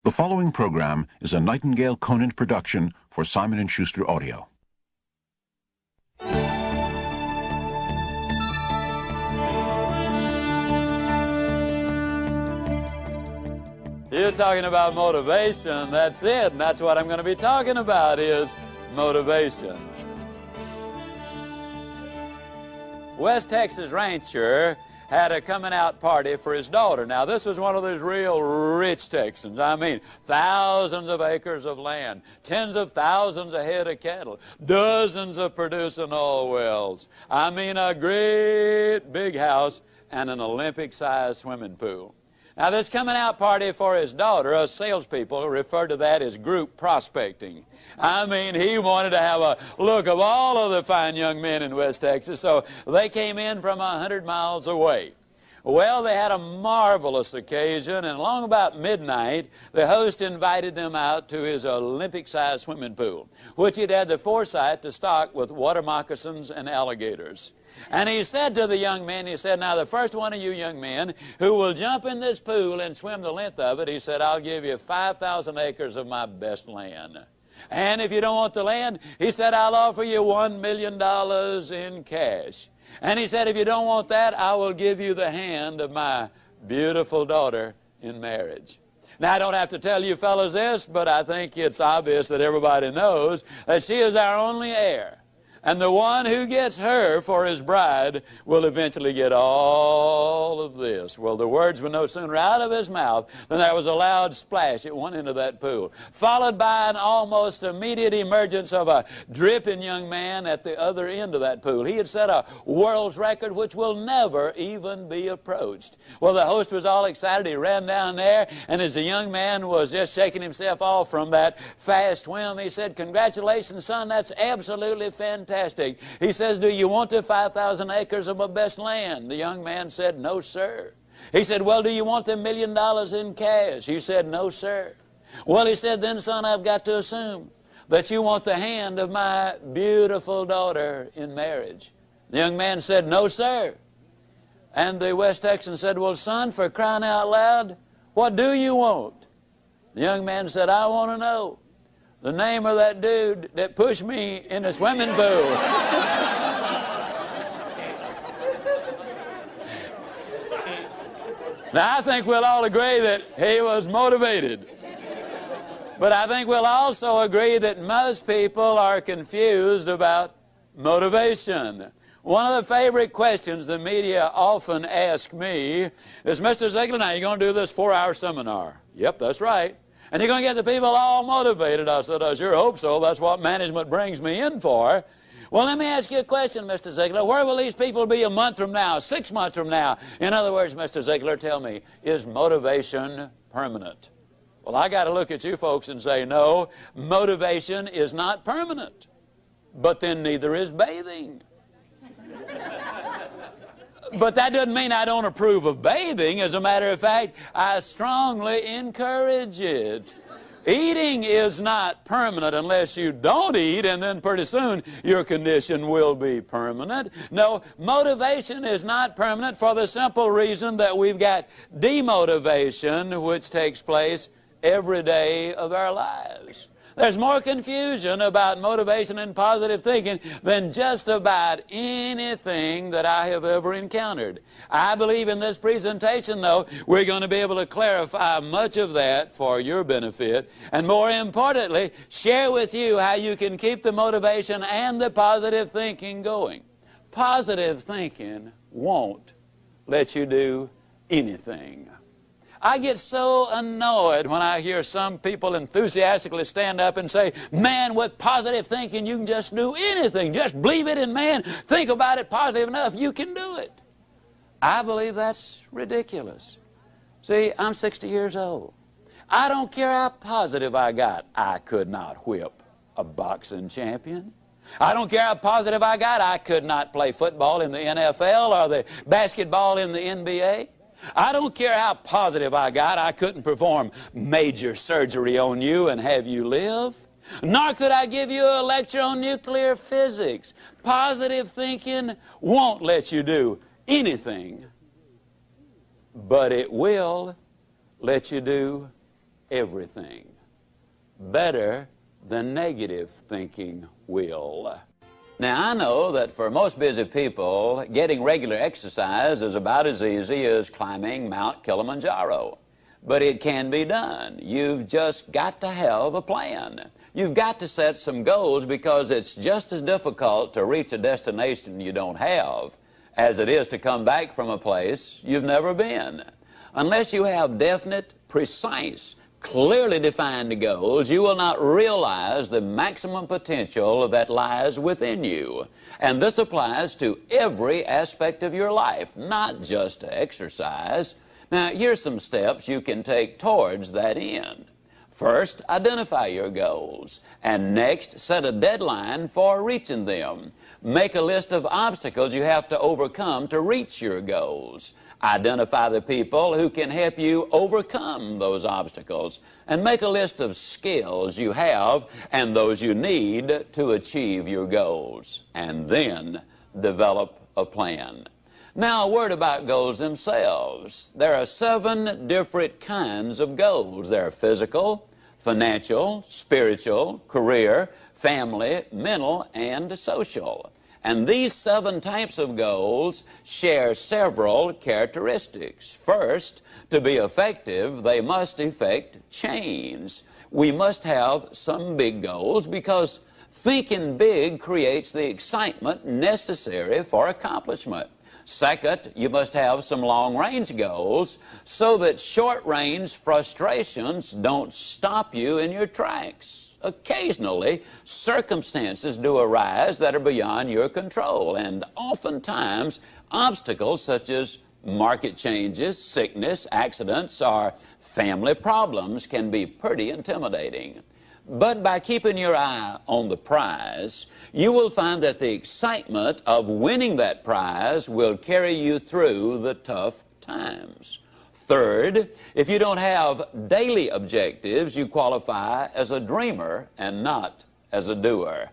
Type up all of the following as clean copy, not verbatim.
The following program is a Nightingale Conant production for Simon & Schuster Audio. You're talking about motivation, that's it, and that's what I'm going to be talking about is motivation. West Texas rancher had a coming out party for his daughter. Now this was one of those real rich Texans. I mean, thousands of acres of land, tens of thousands of head of cattle, dozens of producing oil wells. I mean, a great big house and an Olympic-sized swimming pool. Now this coming out party for his daughter, us salespeople refer to that as group prospecting. I mean, he wanted to have a look of all of the fine young men in West Texas, so they came in from 100 miles away. Well, they had a marvelous occasion, and along about midnight, the host invited them out to his Olympic-sized swimming pool, which he'd had the foresight to stock with water moccasins and alligators. And he said to the young men, he said, now the first one of you young men who will jump in this pool and swim the length of it, he said, I'll give you 5,000 acres of my best land. And if you don't want the land, he said, I'll offer you $1 million in cash. And he said, if you don't want that, I will give you the hand of my beautiful daughter in marriage. Now, I don't have to tell you fellas this, but I think it's obvious that everybody knows that she is our only heir. And the one who gets her for his bride will eventually get all of this. Well, the words were no sooner out of his mouth than there was a loud splash at one end of that pool, followed by an almost immediate emergence of a dripping young man at the other end of that pool. He had set a world's record which will never even be approached. Well, the host was all excited. He ran down there, and as the young man was just shaking himself off from that fast swim, he said, congratulations, son, that's absolutely fantastic. He says, do you want the 5,000 acres of my best land? The young man said, no, sir. He said, well, do you want the $1 million in cash? He said, no, sir. Well, he said, then, son, I've got to assume that you want the hand of my beautiful daughter in marriage. The young man said, no, sir. And the West Texan said, well, son, for crying out loud, what do you want? The young man said, I want to know the name of that dude that pushed me in the swimming pool. Now, I think we'll all agree that he was motivated. But I think we'll also agree that most people are confused about motivation. One of the favorite questions the media often ask me is, Mr. Ziglar, now you're going to do this 4-hour seminar. Yep, that's right. And you're going to get the people all motivated. I said, I sure hope so. That's what management brings me in for. Well, let me ask you a question, Mr. Ziglar. Where will these people be a month from now, 6 months from now? In other words, Mr. Ziglar, tell me, is motivation permanent? Well, I got to look at you folks and say, no, motivation is not permanent. But then neither is bathing. But that doesn't mean I don't approve of bathing. As a matter of fact, I strongly encourage it. Eating is not permanent unless you don't eat, and then pretty soon your condition will be permanent. No, motivation is not permanent for the simple reason that we've got demotivation, which takes place every day of our lives. There's more confusion about motivation and positive thinking than just about anything that I have ever encountered. I believe in this presentation, though, we're going to be able to clarify much of that for your benefit, and more importantly, share with you how you can keep the motivation and the positive thinking going. Positive thinking won't let you do anything. I get so annoyed when I hear some people enthusiastically stand up and say, man, with positive thinking, you can just do anything. Just believe it, and man, think about it positive enough, you can do it. I believe that's ridiculous. See, I'm 60 years old. I don't care how positive I got. I could not whip a boxing champion. I don't care how positive I got. I could not play football in the NFL or the basketball in the NBA. I don't care how positive I got, I couldn't perform major surgery on you and have you live. Nor could I give you a lecture on nuclear physics. Positive thinking won't let you do anything, but it will let you do everything, better than negative thinking will. Now, I know that for most busy people, getting regular exercise is about as easy as climbing Mount Kilimanjaro. But it can be done. You've just got to have a plan. You've got to set some goals, because it's just as difficult to reach a destination you don't have as it is to come back from a place you've never been. Unless you have definite, precise, clearly defined goals, you will not realize the maximum potential that lies within you. And this applies to every aspect of your life, not just to exercise. Now, here's some steps you can take towards that end. First, identify your goals, and next, set a deadline for reaching them. Make a list of obstacles you have to overcome to reach your goals. Identify the people who can help you overcome those obstacles, and make a list of skills you have and those you need to achieve your goals, and then develop a plan. Now, a word about goals themselves. There are 7 different kinds of goals. There are physical, financial, spiritual, career, family, mental, and social. And these 7 types of goals share several characteristics. First, to be effective, they must effect change. We must have some big goals, because thinking big creates the excitement necessary for accomplishment. Second, you must have some long-range goals so that short-range frustrations don't stop you in your tracks. Occasionally, circumstances do arise that are beyond your control, and oftentimes, obstacles such as market changes, sickness, accidents, or family problems can be pretty intimidating. But by keeping your eye on the prize, you will find that the excitement of winning that prize will carry you through the tough times. Third, if you don't have daily objectives, you qualify as a dreamer and not as a doer.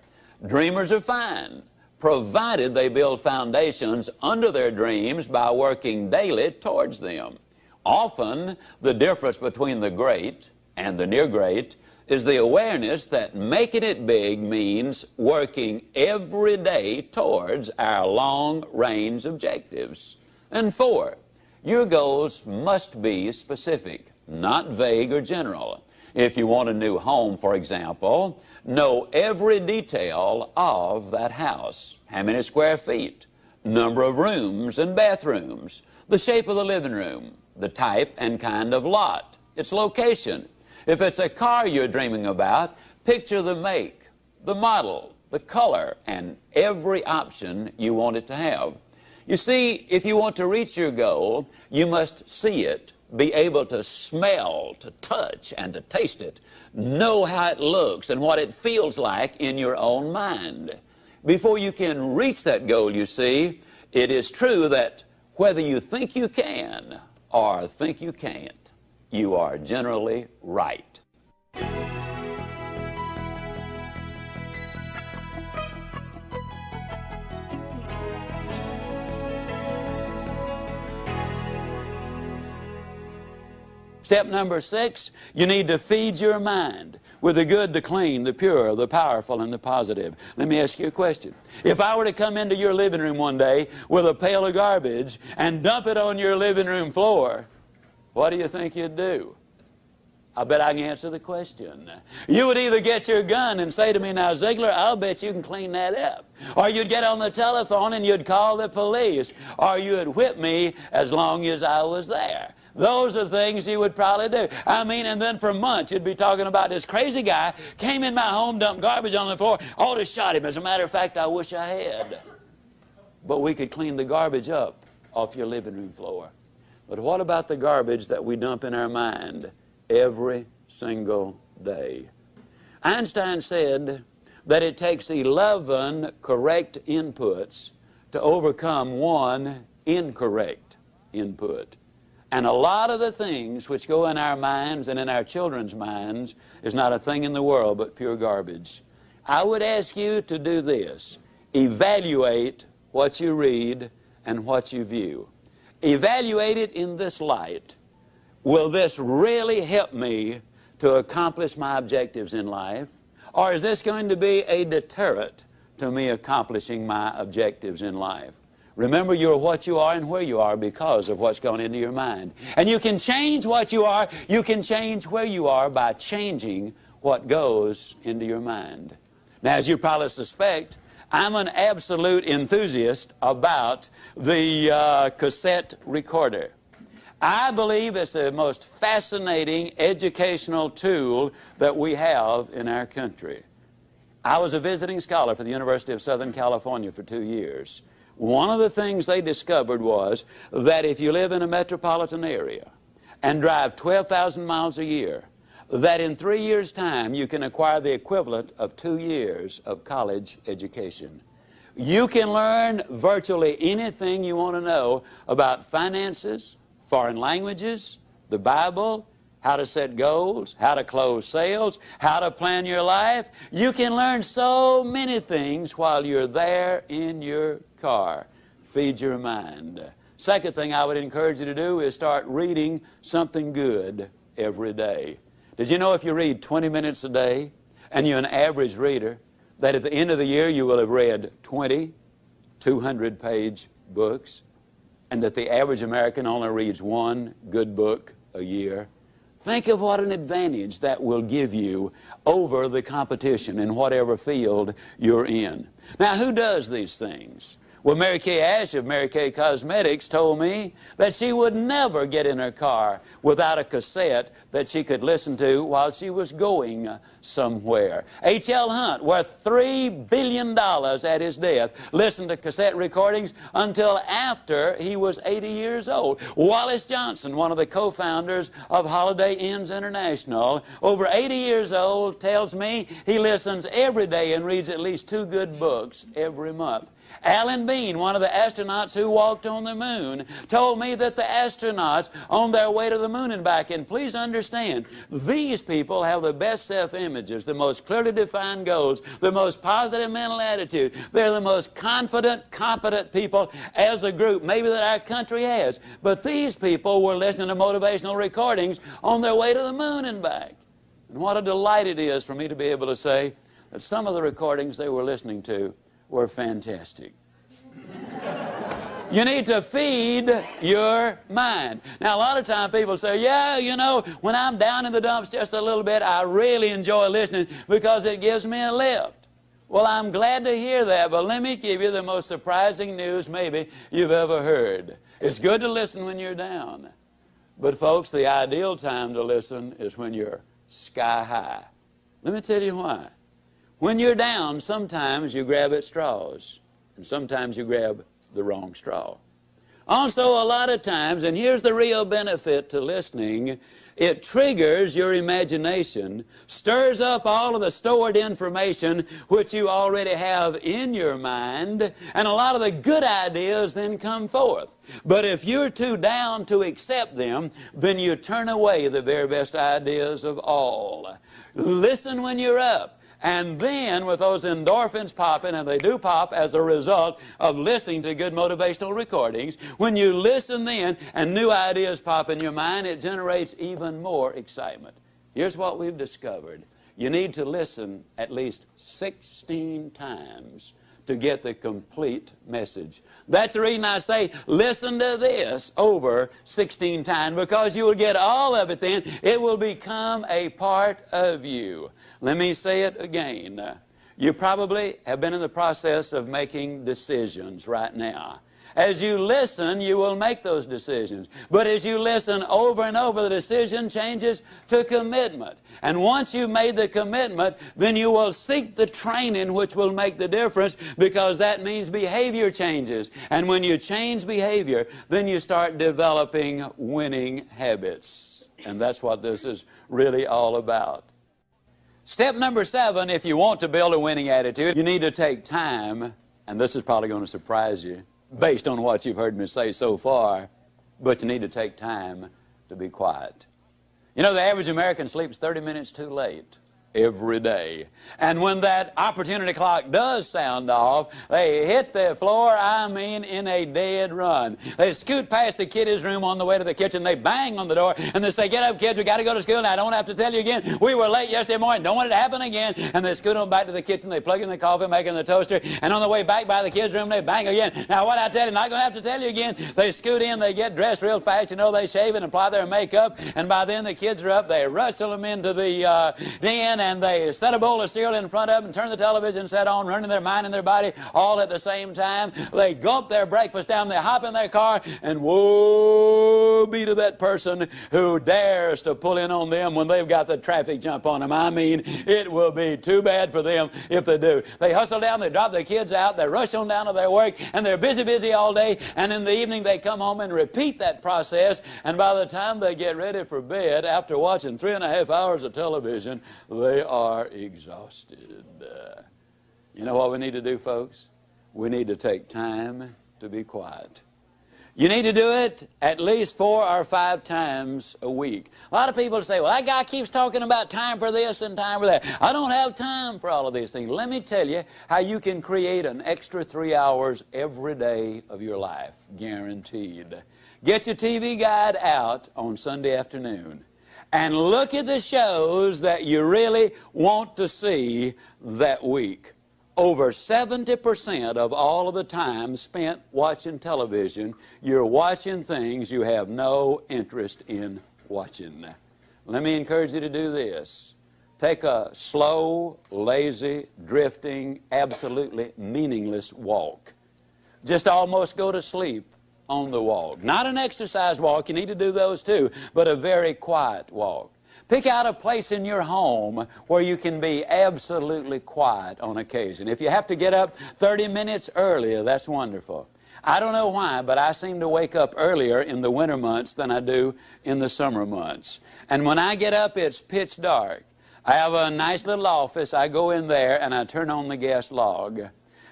Dreamers are fine, provided they build foundations under their dreams by working daily towards them. Often, the difference between the great and the near great is the awareness that making it big means working every day towards our long-range objectives. And 4, your goals must be specific, not vague or general. If you want a new home, for example, know every detail of that house. How many square feet, number of rooms and bathrooms, the shape of the living room, the type and kind of lot, its location. If it's a car you're dreaming about, picture the make, the model, the color, and every option you want it to have. You see, if you want to reach your goal, you must see it, be able to smell, to touch, and to taste it. Know how it looks and what it feels like in your own mind. Before you can reach that goal, you see, it is true that whether you think you can or think you can't, you are generally right. Step number 6, you need to feed your mind with the good, the clean, the pure, the powerful, and the positive. Let me ask you a question. If I were to come into your living room one day with a pail of garbage and dump it on your living room floor, what do you think you'd do? I bet I can answer the question. You would either get your gun and say to me, "Now, Ziglar, I'll bet you can clean that up." Or you'd get on the telephone and you'd call the police. Or you'd whip me as long as I was there. Those are things you would probably do. I mean, and then for months you'd be talking about this crazy guy came in my home, dumped garbage on the floor, ought to shot him. As a matter of fact, I wish I had. But we could clean the garbage up off your living room floor. But what about the garbage that we dump in our mind every single day? Einstein said that it takes 11 correct inputs to overcome one incorrect input. And a lot of the things which go in our minds and in our children's minds is not a thing in the world but pure garbage. I would ask you to do this. Evaluate what you read and what you view. Evaluate it in this light. Will this really help me to accomplish my objectives in life? Or is this going to be a deterrent to me accomplishing my objectives in life? Remember, you're what you are and where you are because of what's gone into your mind. And you can change what you are, you can change where you are by changing what goes into your mind. Now, as you probably suspect, I'm an absolute enthusiast about the cassette recorder. I believe it's the most fascinating educational tool that we have in our country. I was a visiting scholar for the University of Southern California for 2 years. One of the things they discovered was that if you live in a metropolitan area and drive 12,000 miles a year, that in 3 years' time you can acquire the equivalent of 2 years of college education. You can learn virtually anything you want to know about finances, foreign languages, the Bible, how to set goals, how to close sales, how to plan your life. You can learn so many things while you're there in your car. Feed your mind. Second thing I would encourage you to do is start reading something good every day. Did you know if you read 20 minutes a day and you're an average reader, that at the end of the year you will have read 20 200-page books, and that the average American only reads one good book a year? Think of what an advantage that will give you over the competition in whatever field you're in. Now, who does these things? Well, Mary Kay Ash of Mary Kay Cosmetics told me that she would never get in her car without a cassette that she could listen to while she was going somewhere. H.L. Hunt, worth $3 billion at his death, listened to cassette recordings until after he was 80 years old. Wallace Johnson, one of the co-founders of Holiday Inns International, over 80 years old, tells me he listens every day and reads at least 2 good books every month. Alan Bean, one of the astronauts who walked on the moon, told me that the astronauts on their way to the moon and back, and please understand, these people have the best self-images, the most clearly defined goals, the most positive mental attitude. They're the most confident, competent people as a group maybe that our country has. But these people were listening to motivational recordings on their way to the moon and back. And what a delight it is for me to be able to say that some of the recordings they were listening to were fantastic. You need to feed your mind. Now, a lot of times people say, yeah, you know, when I'm down in the dumps just a little bit, I really enjoy listening because it gives me a lift. Well, I'm glad to hear that, but let me give you the most surprising news maybe you've ever heard. It's good to listen when you're down. But, folks, the ideal time to listen is when you're sky high. Let me tell you why. When you're down, sometimes you grab at straws, and sometimes you grab the wrong straw. Also, a lot of times, and here's the real benefit to listening, it triggers your imagination, stirs up all of the stored information which you already have in your mind, and a lot of the good ideas then come forth. But if you're too down to accept them, then you turn away the very best ideas of all. Listen when you're up. And then with those endorphins popping, and they do pop as a result of listening to good motivational recordings, when you listen then and new ideas pop in your mind, it generates even more excitement. Here's what we've discovered. You need to listen at least 16 times to get the complete message. That's the reason I say listen to this over 16 times, because you will get all of it then. It will become a part of you. Let me say it again. You probably have been in the process of making decisions right now. As you listen, you will make those decisions. But as you listen over and over, the decision changes to commitment. And once you've made the commitment, then you will seek the training which will make the difference, because that means behavior changes. And when you change behavior, then you start developing winning habits. And that's what this is really all about. Step number 7, if you want to build a winning attitude, you need to take time, and this is probably going to surprise you based on what you've heard me say so far, but you need to take time to be quiet. You know, the average American sleeps 30 minutes too late. every day. And when that opportunity clock does sound off, they hit the floor, I mean, in a dead run. They scoot past the kiddies' room on the way to the kitchen. They bang on the door, and they say, "Get up, kids, we got to go to school." Now, I don't have to tell you again, we were late yesterday morning. Don't want it to happen again. And they scoot on back to the kitchen. They plug in the coffee maker in the toaster, and on the way back by the kids' room, they bang again. Now, what I tell you, not going to have to tell you again. They scoot in, they get dressed real fast, you know, they shave and apply their makeup, and by then the kids are up. They rustle them into the den, and they set a bowl of cereal in front of them, turn the television set on, running their mind and their body all at the same time. They gulp their breakfast down, they hop in their car, and woe be to that person who dares to pull in on them when they've got the traffic jump on them. I mean, it will be too bad for them if they do. They hustle down, they drop their kids out, they rush on down to their work, and they're busy all day, and in the evening they come home and repeat that process, and by the time they get ready for bed, after watching 3.5 hours of television, they are exhausted. You know what we need to do, folks? We need to take time to be quiet. You need to do it at least 4 or 5 times a week. A lot of people say, "Well, that guy keeps talking about time for this and time for that. I don't have time for all of these things." Let me tell you how you can create an extra 3 hours every day of your life, guaranteed. Get your TV guide out on Sunday afternoon and look at the shows that you really want to see that week. Over 70% of all of the time spent watching television, you're watching things you have no interest in watching. Let me encourage you to do this. Take a slow, lazy, drifting, absolutely meaningless walk. Just almost go to sleep on the walk. Not an exercise walk, you need to do those too, but a very quiet walk. Pick out a place in your home where you can be absolutely quiet on occasion. If you have to get up 30 minutes earlier, that's wonderful. I don't know why, but I seem to wake up earlier in the winter months than I do in the summer months. And when I get up, it's pitch dark. I have a nice little office. I go in there and I turn on the gas log.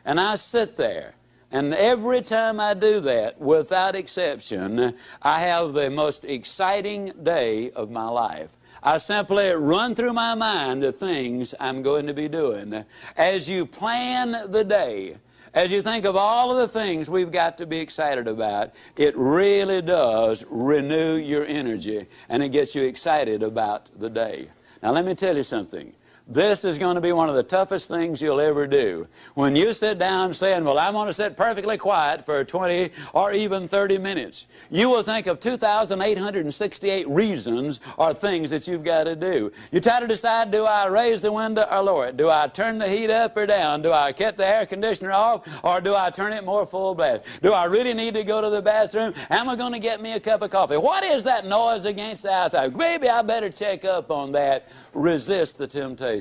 And I sit there. And every time I do that, without exception, I have the most exciting day of my life. I simply run through my mind the things I'm going to be doing. As you plan the day, as you think of all of the things we've got to be excited about, it really does renew your energy, and it gets you excited about the day. Now, let me tell you something. This is going to be one of the toughest things you'll ever do. When you sit down saying, "Well, I'm going to sit perfectly quiet for 20 or even 30 minutes, you will think of 2,868 reasons or things that you've got to do. You try to decide, do I raise the window or lower it? Do I turn the heat up or down? Do I cut the air conditioner off, or do I turn it more full blast? Do I really need to go to the bathroom? Am I going to get me a cup of coffee? What is that noise against the outside? Maybe I better check up on that." Resist the temptation.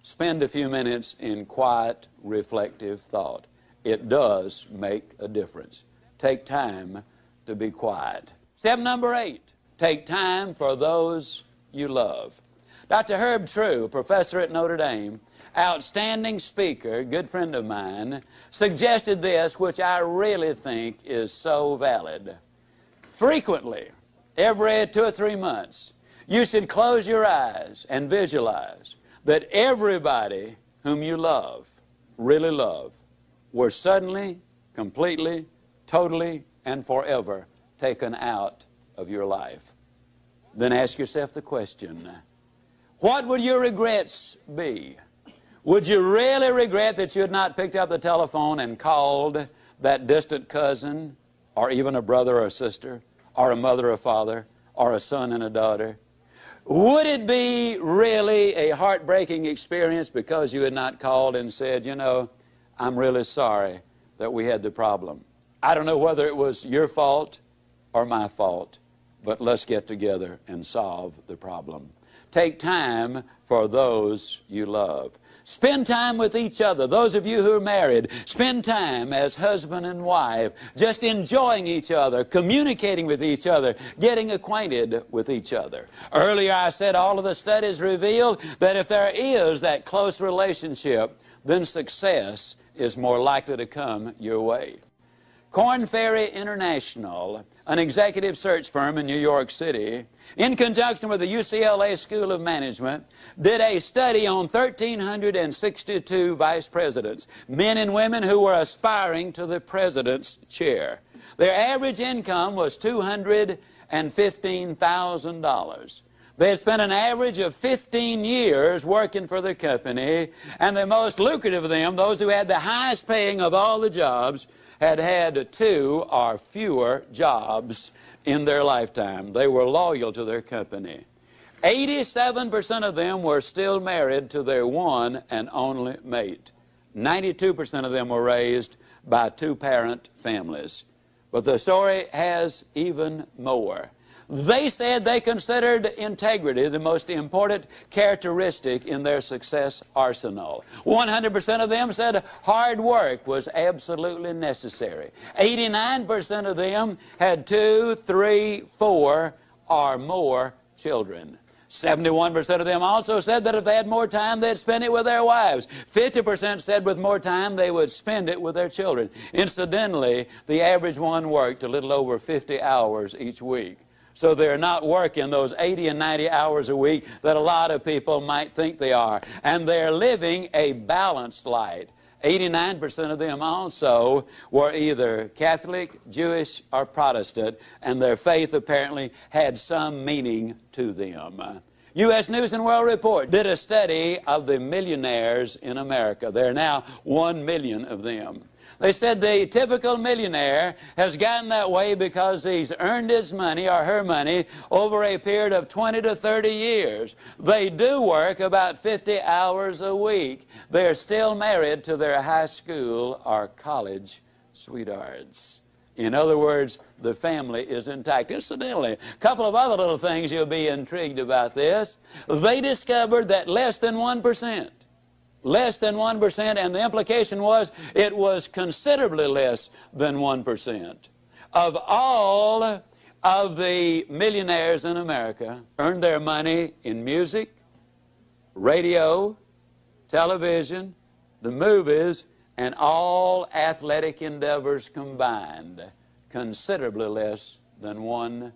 Spend a few minutes in quiet, reflective thought. It does make a difference. Take time to be quiet. Step number 8, take time for those you love. Dr. Herb True, professor at Notre Dame, outstanding speaker, good friend of mine, suggested this, which I really think is so valid. Frequently, every 2 or 3 months, you should close your eyes and visualize that everybody whom you love, really love, were suddenly, completely, totally, and forever taken out of your life. Then ask yourself the question, what would your regrets be? Would you really regret that you had not picked up the telephone and called that distant cousin, or even a brother or a sister, or a mother or father, or a son and a daughter? Would it be really a heartbreaking experience because you had not called and said, "You know, I'm really sorry that we had the problem. I don't know whether it was your fault or my fault, but let's get together and solve the problem." Take time for those you love. Spend time with each other. Those of you who are married, spend time as husband and wife, just enjoying each other, communicating with each other, getting acquainted with each other. Earlier I said all of the studies reveal that if there is that close relationship, then success is more likely to come your way. Korn Ferry International, an executive search firm in New York City, in conjunction with the UCLA School of Management, did a study on 1,362 vice presidents, men and women who were aspiring to the president's chair. Their average income was $215,000. They had spent an average of 15 years working for the company, and the most lucrative of them, those who had the highest paying of all the jobs, had 2 or fewer jobs in their lifetime. They were loyal to their company. 87% of them were still married to their one and only mate. 92% of them were raised by 2-parent families. But the story has even more. They said they considered integrity the most important characteristic in their success arsenal. 100% of them said hard work was absolutely necessary. 89% of them had 2, 3, 4, or more children. 71% of them also said that if they had more time, they'd spend it with their wives. 50% said with more time, they would spend it with their children. Incidentally, the average one worked a little over 50 hours each week. So they're not working those 80 and 90 hours a week that a lot of people might think they are. And they're living a balanced life. 89% of them also were either Catholic, Jewish, or Protestant, and their faith apparently had some meaning to them. U.S. News and World Report did a study of the millionaires in America. There are now 1 million of them. They said the typical millionaire has gotten that way because he's earned his money or her money over a period of 20 to 30 years. They do work about 50 hours a week. They're still married to their high school or college sweethearts. In other words, the family is intact. Incidentally, a couple of other little things you'll be intrigued about this. They discovered that less than 1%, and the implication was it was considerably less than 1%, of all of the millionaires in America earned their money in music, radio, television, the movies, and all athletic endeavors combined. Considerably less than 1%.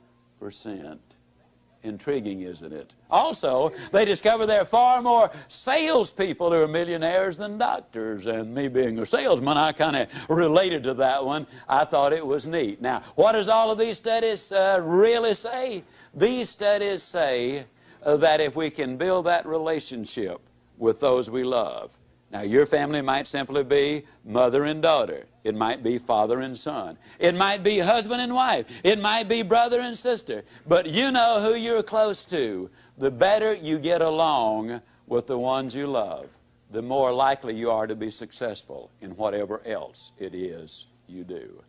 Intriguing, isn't it? Also, they discover there are far more salespeople who are millionaires than doctors. And me being a salesman, I kind of related to that one. I thought it was neat. Now, what does all of these studies really say? These studies say that if we can build that relationship with those we love. Now, your family might simply be mother and daughter. It might be father and son. It might be husband and wife. It might be brother and sister. But you know who you're close to. The better you get along with the ones you love, the more likely you are to be successful in whatever else it is you do.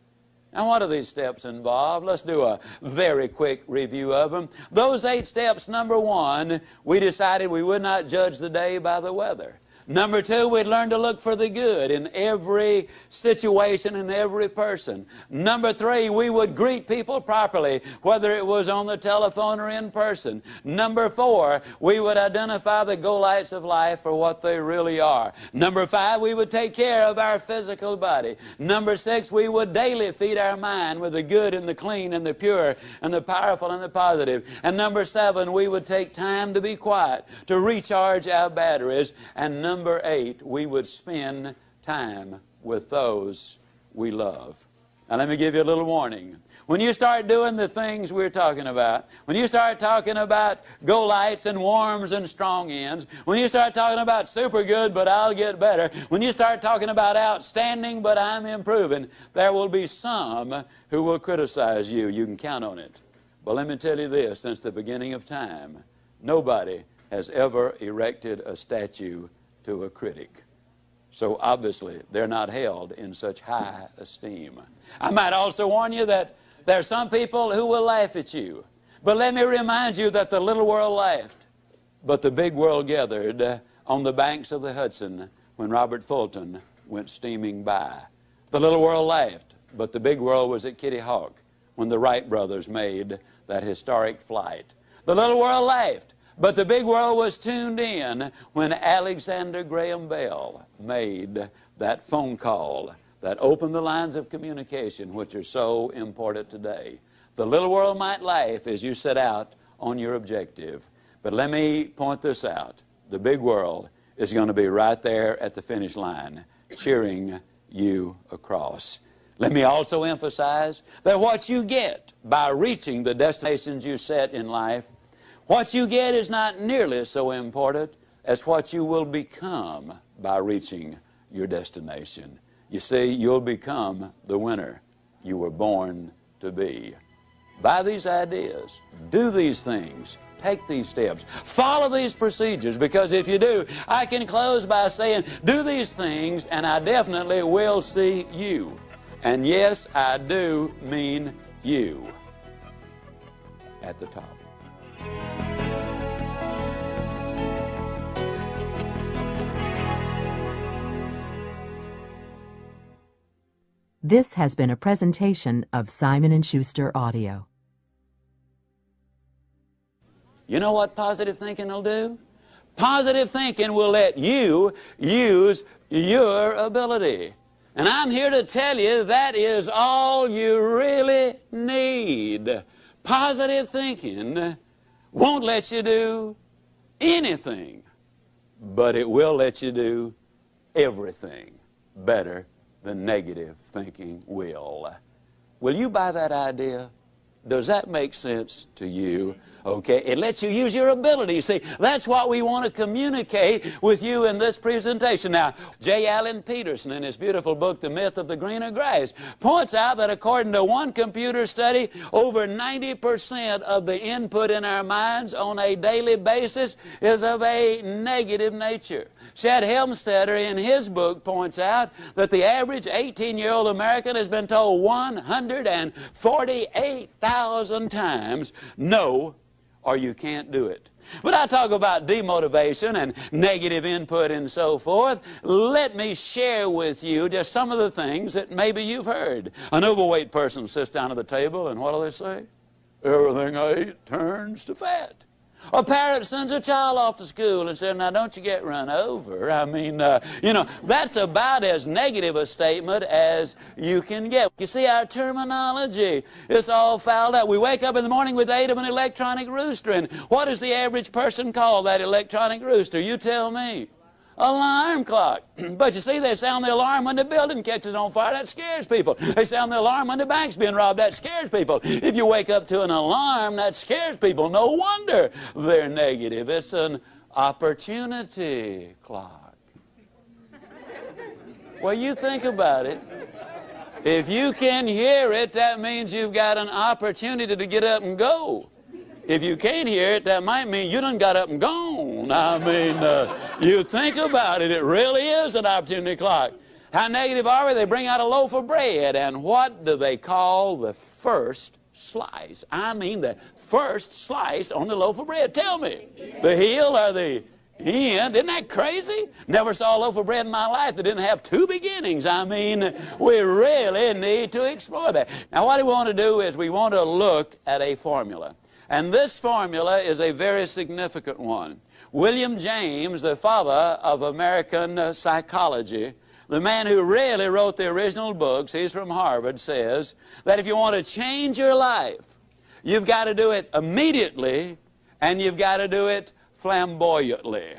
Now, what do these steps involve? Let's do a very quick review of them. Those 8 steps, number 1, we decided we would not judge the day by the weather. Number 2, we'd learn to look for the good in every situation and every person. Number 3, we would greet people properly, whether it was on the telephone or in person. Number 4, we would identify the go-lights of life for what they really are. Number 5, we would take care of our physical body. Number 6, we would daily feed our mind with the good and the clean and the pure and the powerful and the positive. And number 7, we would take time to be quiet, to recharge our batteries. And number 8, we would spend time with those we love. Now, let me give you a little warning. When you start doing the things we're talking about, when you start talking about go-lights and warms and strong ends, when you start talking about super good but I'll get better, when you start talking about outstanding but I'm improving, there will be some who will criticize you. You can count on it. But let me tell you this, since the beginning of time, nobody has ever erected a statue to a critic. So obviously, they're not held in such high esteem. I might also warn you that there are some people who will laugh at you. But let me remind you that the little world laughed, but the big world gathered on the banks of the Hudson when Robert Fulton went steaming by. The little world laughed, but the big world was at Kitty Hawk when the Wright brothers made that historic flight. The little world laughed, but the big world was tuned in when Alexander Graham Bell made that phone call that open the lines of communication which are so important today. The little world might laugh as you set out on your objective, but let me point this out. The big world is going to be right there at the finish line, cheering you across. Let me also emphasize that what you get by reaching the destinations you set in life, what you get is not nearly so important as what you will become by reaching your destination. You see, you'll become the winner you were born to be. Buy these ideas, do these things, take these steps, follow these procedures, because if you do, I can close by saying, do these things and I definitely will see you. And yes, I do mean you at the top. This has been a presentation of Simon & Schuster Audio. You know what positive thinking will do? Positive thinking will let you use your ability. And I'm here to tell you that is all you really need. Positive thinking won't let you do anything, but it will let you do everything better than negative thinking will. Will you buy that idea? Does that make sense to you? Okay, it lets you use your ability. You see, that's what we want to communicate with you in this presentation. Now, J. Allen Peterson, in his beautiful book, The Myth of the Greener Grass, points out that according to one computer study, over 90% of the input in our minds on a daily basis is of a negative nature. Shad Helmstetter, in his book, points out that the average 18-year-old American has been told 148,000 times, no, or you can't do it. But I talk about demotivation and negative input and so forth. Let me share with you just some of the things that maybe you've heard. An overweight person sits down at the table and what do they say? Everything I eat turns to fat. A parent sends a child off to school and says, now don't you get run over. I mean, that's about as negative a statement as you can get. You see, our terminology is all fouled up. We wake up in the morning with the aid of an electronic rooster, and what does the average person call that electronic rooster? You tell me. Alarm clock. But you see, they sound the alarm when the building catches on fire. That scares people. They sound the alarm when the bank's being robbed. That scares people. If you wake up to an alarm, that scares people. No wonder they're negative. It's an opportunity clock. Well, you think about it. If you can hear it, that means you've got an opportunity to get up and go. If you can't hear it, that might mean you done got up and gone. I mean, you think about it, it really is an opportunity clock. How negative are we? They bring out a loaf of bread, and what do they call the first slice? I mean the first slice on the loaf of bread. Tell me, the heel or the end? Isn't that crazy? Never saw a loaf of bread in my life that didn't have two beginnings. I mean, we really need to explore that. Now, what we want to do is we want to look at a formula. And this formula is a very significant one. William James, the father of American psychology, the man who really wrote the original books, he's from Harvard, says that if you want to change your life, you've got to do it immediately and you've got to do it flamboyantly.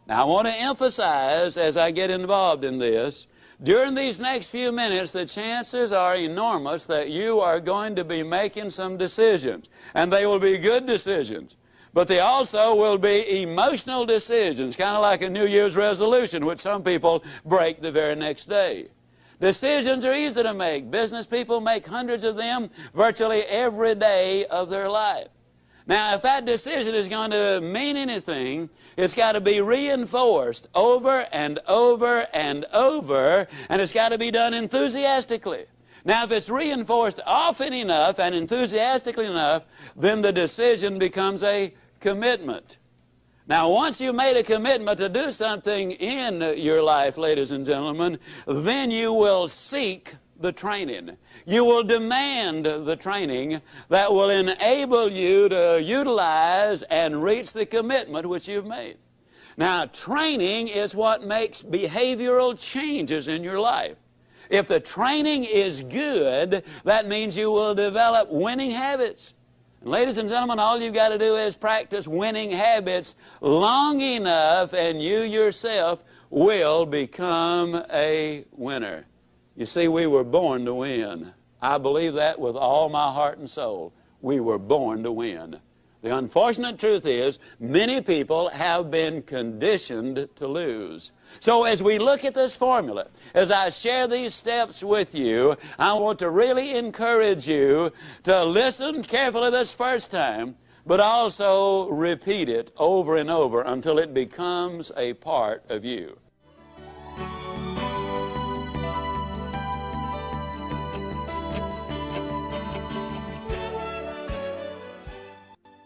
Now, I want to emphasize as I get involved in this, during these next few minutes, the chances are enormous that you are going to be making some decisions. And they will be good decisions. But they also will be emotional decisions, kind of like a New Year's resolution, which some people break the very next day. Decisions are easy to make. Business people make hundreds of them virtually every day of their life. Now, if that decision is going to mean anything, it's got to be reinforced over and over and over, and it's got to be done enthusiastically. Now, if it's reinforced often enough and enthusiastically enough, then the decision becomes a commitment. Now, once you've made a commitment to do something in your life, ladies and gentlemen, then you will seek the training. You will demand the training that will enable you to utilize and reach the commitment which you've made. Now, training is what makes behavioral changes in your life. If the training is good, that means you will develop winning habits. And ladies and gentlemen, all you've got to do is practice winning habits long enough, and you yourself will become a winner. You see, we were born to win. I believe that with all my heart and soul. We were born to win. The unfortunate truth is, many people have been conditioned to lose. So as we look at this formula, as I share these steps with you, I want to really encourage you to listen carefully this first time, but also repeat it over and over until it becomes a part of you.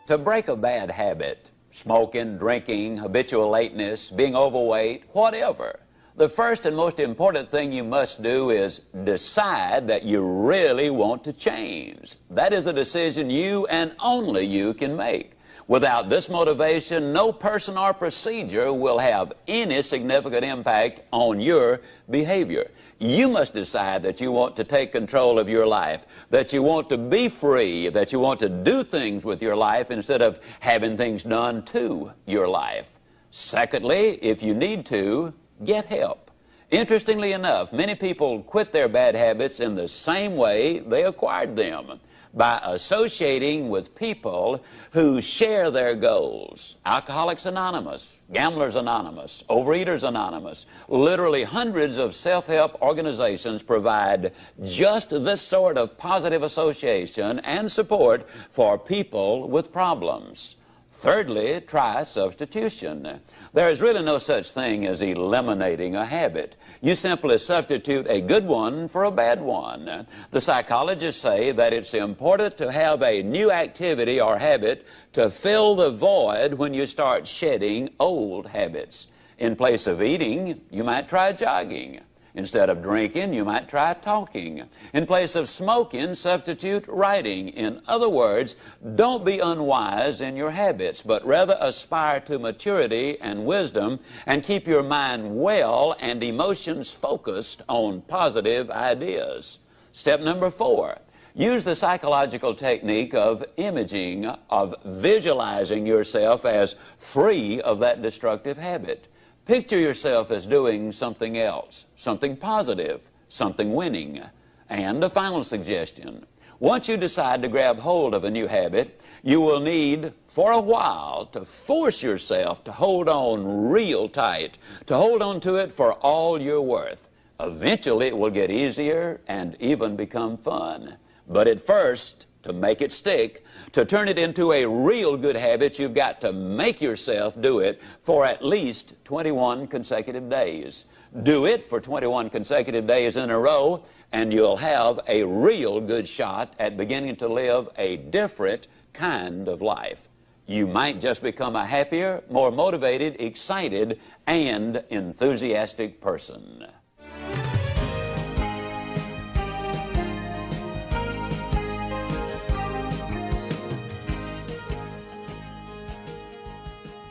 To break a bad habit, smoking, drinking, habitual lateness, being overweight, whatever, the first and most important thing you must do is decide that you really want to change. That is a decision you and only you can make. Without this motivation, no person or procedure will have any significant impact on your behavior. You must decide that you want to take control of your life, that you want to be free, that you want to do things with your life instead of having things done to your life. Secondly, if you need to, get help. Interestingly enough, many people quit their bad habits in the same way they acquired them, by associating with people who share their goals. Alcoholics Anonymous, Gamblers Anonymous, Overeaters Anonymous, literally hundreds of self-help organizations provide just this sort of positive association and support for people with problems. Thirdly, try substitution. There is really no such thing as eliminating a habit. You simply substitute a good one for a bad one. The psychologists say that it's important to have a new activity or habit to fill the void when you start shedding old habits. In place of eating, you might try jogging. Instead of drinking, you might try talking. In place of smoking, substitute writing. In other words, don't be unwise in your habits, but rather aspire to maturity and wisdom and keep your mind well and emotions focused on positive ideas. Step number 4. Use the psychological technique of imaging, of visualizing yourself as free of that destructive habit. Picture yourself as doing something else, something positive, something winning. And a final suggestion. Once you decide to grab hold of a new habit, you will need, for a while, to force yourself to hold on real tight, to hold on to it for all you're worth. Eventually, it will get easier and even become fun. But at first, to make it stick, to turn it into a real good habit, you've got to make yourself do it for at least 21 consecutive days. Do it for 21 consecutive days in a row, and you'll have a real good shot at beginning to live a different kind of life. You might just become a happier, more motivated, excited, and enthusiastic person.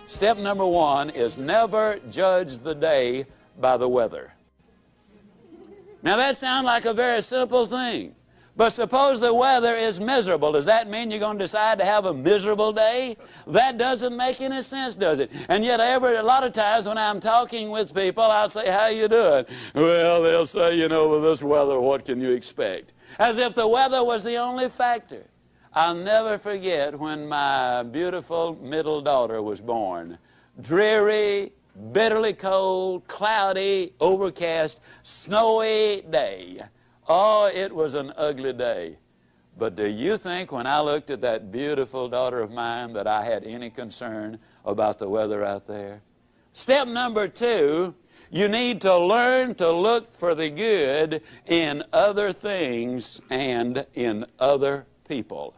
Step number 1 is never judge the day by the weather. Now that sounds like a very simple thing, but suppose the weather is miserable. Does that mean you're going to decide to have a miserable day? That doesn't make any sense, does it? And yet a lot of times when I'm talking with people, I'll say, how you doing? Well, they'll say, you know, with this weather, what can you expect? As if the weather was the only factor. I'll never forget when my beautiful middle daughter was born. Dreary, bitterly cold, cloudy, overcast, snowy day. Oh, it was an ugly day. But do you think when I looked at that beautiful daughter of mine that I had any concern about the weather out there? Step number 2, you need to learn to look for the good in other things and in other people.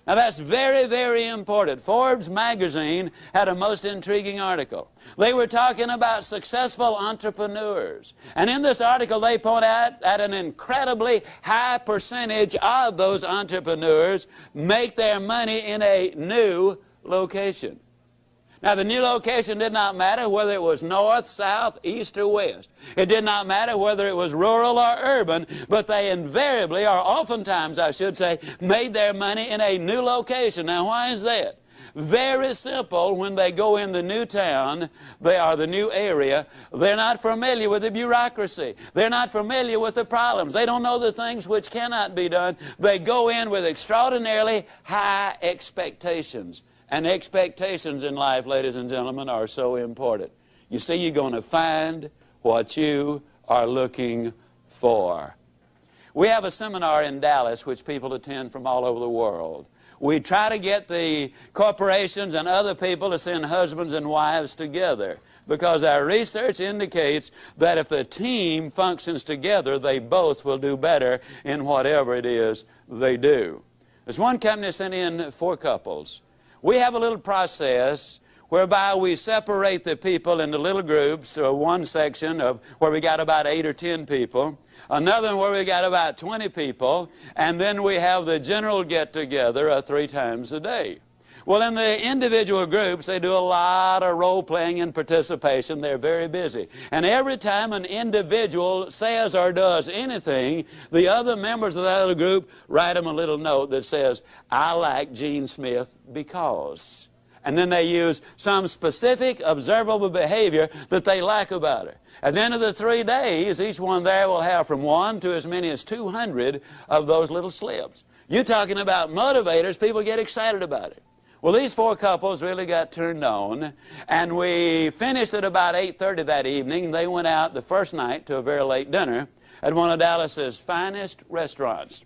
Now that's very, very important. Forbes magazine had a most intriguing article. They were talking about successful entrepreneurs. And in this article they point out that an incredibly high percentage of those entrepreneurs make their money in a new location. Now, the new location did not matter whether it was north, south, east, or west. It did not matter whether it was rural or urban, but they invariably, or oftentimes I should say, made their money in a new location. Now, why is that? Very simple. When they go in the new town, they are the new area, they're not familiar with the bureaucracy. They're not familiar with the problems. They don't know the things which cannot be done. They go in with extraordinarily high expectations. And expectations in life, ladies and gentlemen, are so important. You see, you're going to find what you are looking for. We have a seminar in Dallas which people attend from all over the world. We try to get the corporations and other people to send husbands and wives together, because our research indicates that if the team functions together, they both will do better in whatever it is they do. There's one company sent in 4 couples. We have a little process whereby we separate the people into little groups, or one section of where we got about 8 or 10 people, another one where we got about 20 people, and then we have the general get-together 3 times a day. Well, in the individual groups, they do a lot of role-playing and participation. They're very busy. And every time an individual says or does anything, the other members of that other group write them a little note that says, "I like Gene Smith because." And then they use some specific observable behavior that they like about her. At the end of the 3 days, each one there will have from 1 to as many as 200 of those little slips. You're talking about motivators. People get excited about it. Well, these 4 couples really got turned on, and we finished at about 8:30 that evening. They went out the first night to a very late dinner at one of Dallas's finest restaurants.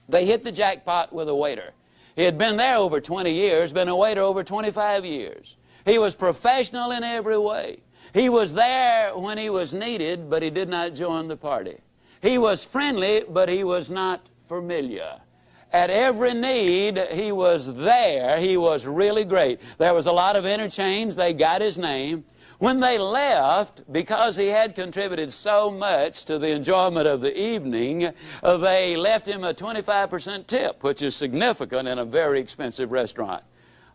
They hit the jackpot with a waiter. He had been there over 20 years, been a waiter over 25 years. He was professional in every way. He was there when he was needed, but he did not join the party. He was friendly, but he was not familiar. At every need, he was there. He was really great. There was a lot of interchange. They got his name. When they left, because he had contributed so much to the enjoyment of the evening, they left him a 25% tip, which is significant in a very expensive restaurant.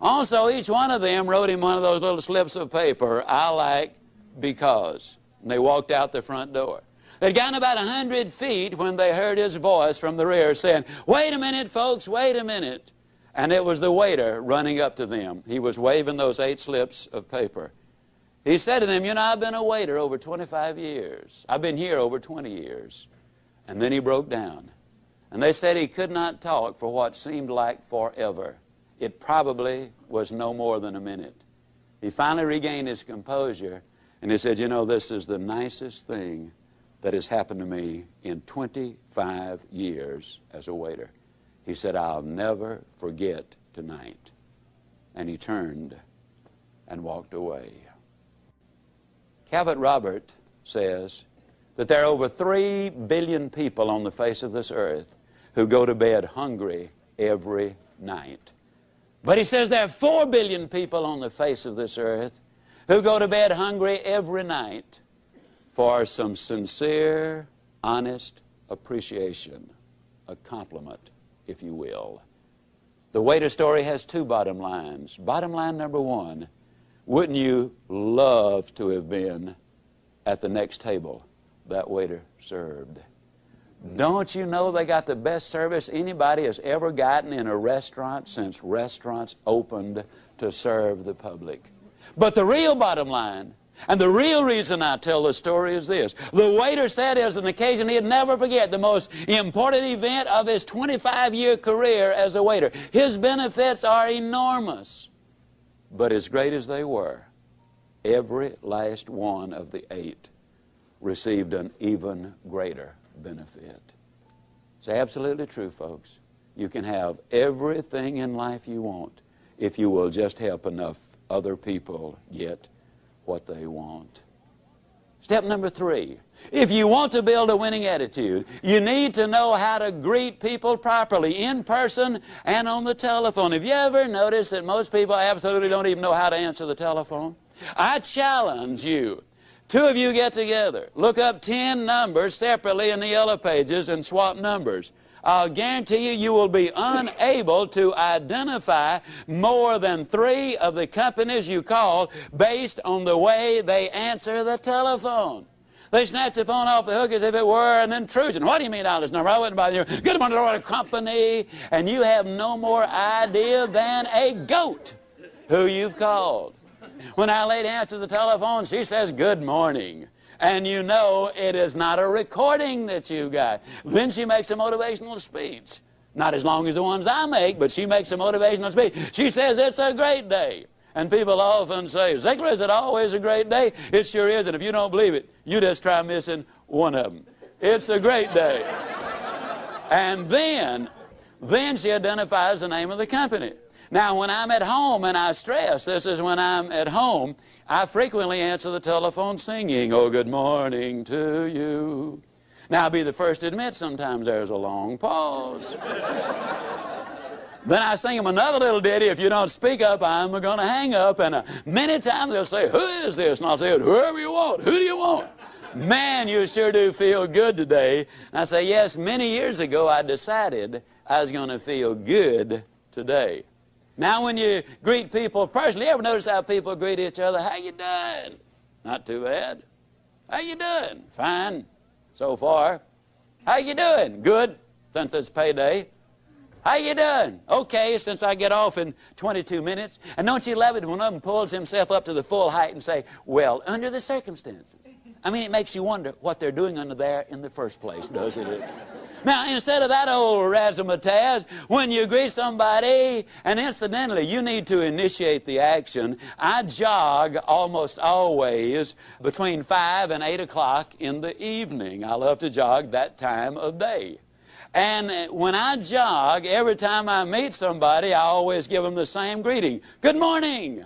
Also, each one of them wrote him one of those little slips of paper, "I like because." And they walked out the front door. They'd gotten about 100 feet when they heard his voice from the rear saying, "Wait a minute, folks, wait a minute." And it was the waiter running up to them. He was waving those 8 slips of paper. He said to them, "You know, I've been a waiter over 25 years. I've been here over 20 years. And then he broke down. And they said he could not talk for what seemed like forever. It probably was no more than a minute. He finally regained his composure, and he said, "You know, this is the nicest thing that has happened to me in 25 years as a waiter." He said, "I'll never forget tonight." And he turned and walked away. Calvert Robert says that there are over 3 billion people on the face of this earth who go to bed hungry every night. But he says there are 4 billion people on the face of this earth who go to bed hungry every night for some sincere, honest appreciation, a compliment, if you will. The waiter story has 2 bottom lines. Bottom line number 1, wouldn't you love to have been at the next table that waiter served? Don't you know they got the best service anybody has ever gotten in a restaurant since restaurants opened to serve the public? But the real bottom line, and the real reason I tell the story, is this. The waiter said it was an occasion he'd never forget, the most important event of his 25-year career as a waiter. His benefits are enormous. But as great as they were, every last one of the 8 received an even greater benefit. It's absolutely true, folks. You can have everything in life you want if you will just help enough other people get what they want. Step number 3. If you want to build a winning attitude, you need to know how to greet people properly, in person and on the telephone. Have you ever noticed that most people absolutely don't even know how to answer the telephone? I challenge you. 2 of you get together. Look up 10 numbers separately in the yellow pages and swap numbers. I'll guarantee you, you will be unable to identify more than 3 of the companies you call based on the way they answer the telephone. They snatch the phone off the hook as if it were an intrusion. What do you mean on this number? I wouldn't bother you. Good morning, Lord, company. And you have no more idea than a goat who you've called. When our lady answers the telephone, she says, good morning. And you know it is not a recording that you got. Then she makes a motivational speech. Not as long as the ones I make, but she makes a motivational speech. She says, it's a great day. And people often say, Ziglar, is it always a great day? It sure is, and if you don't believe it, you just try missing one of them. It's a great day. And then she identifies the name of the company. Now, when I'm at home, and I stress, this is when I'm at home, I frequently answer the telephone singing, oh, good morning to you. Now, I'll be the first to admit sometimes there's a long pause. Then I sing them another little ditty, if you don't speak up, I'm going to hang up. And many times they'll say, who is this? And I'll say, whoever you want. Who do you want? Man, you sure do feel good today. And I say, yes, many years ago I decided I was going to feel good today. Now, when you greet people personally, you ever notice how people greet each other? How you doing? Not too bad. How you doing? Fine, so far. How you doing? Good, since it's payday. How you doing? Okay, since I get off in 22 minutes. And don't you love it when one of them pulls himself up to the full height and say, well, under the circumstances. I mean, it makes you wonder what they're doing under there in the first place, doesn't it? Now, instead of that old razzmatazz, when you greet somebody, and incidentally, you need to initiate the action, I jog almost always between 5 and 8 o'clock in the evening. I love to jog that time of day. And when I jog, every time I meet somebody, I always give them the same greeting. Good morning.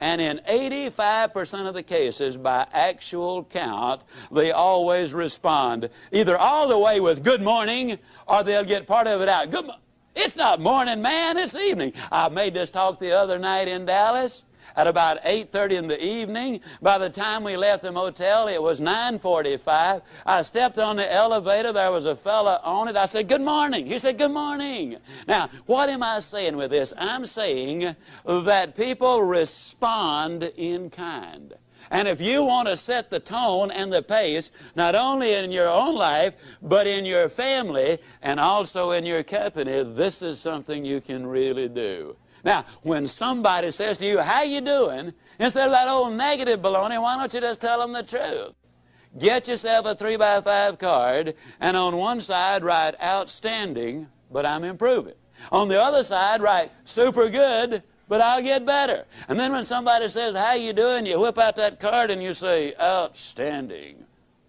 And in 85% of the cases, by actual count, they always respond either all the way with good morning, or they'll get part of it out. Good it's not morning, man, it's evening. I made this talk the other night in Dallas at about 8:30 in the evening. By the time we left the motel, it was 9:45. I stepped on the elevator. There was a fella on it. I said, good morning. He said, good morning. Now, what am I saying with this? I'm saying that people respond in kind. And if you want to set the tone and the pace, not only in your own life, but in your family and also in your company, this is something you can really do. Now, when somebody says to you, how you doing? Instead of that old negative baloney, why don't you just tell them the truth? Get yourself a 3x5 card, and on one side write outstanding, but I'm improving. On the other side write super good, but I'll get better. And then when somebody says, how you doing? You whip out that card and you say, outstanding.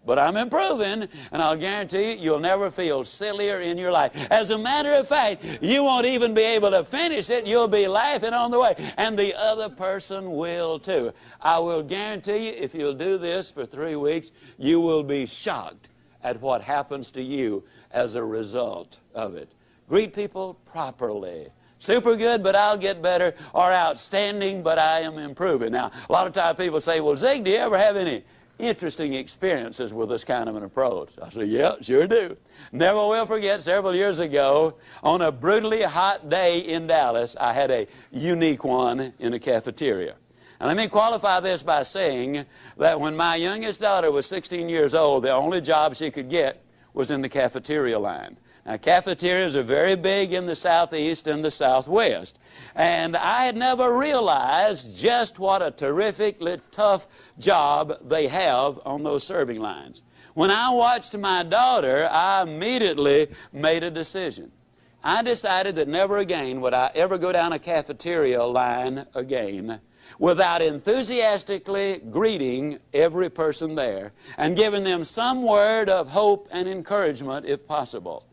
But I'm improving, and I'll guarantee you, you'll never feel sillier in your life. As a matter of fact, you won't even be able to finish it. You'll be laughing on the way, and the other person will too. I will guarantee you, if you'll do this for 3 weeks, you will be shocked at what happens to you as a result of it. Greet people properly. Super good, but I'll get better, or outstanding, but I am improving. Now, a lot of times people say, well, Zig, do you ever have any interesting experiences with this kind of an approach? I said, yeah, sure do. Never will forget, several years ago, on a brutally hot day in Dallas, I had a unique one in a cafeteria. And let me qualify this by saying that when my youngest daughter was 16 years old, the only job she could get was in the cafeteria line. Now, cafeterias are very big in the Southeast and the Southwest. And I had never realized just what a terrifically tough job they have on those serving lines. When I watched my daughter, I immediately made a decision. I decided that never again would I ever go down a cafeteria line again without enthusiastically greeting every person there and giving them some word of hope and encouragement if possible.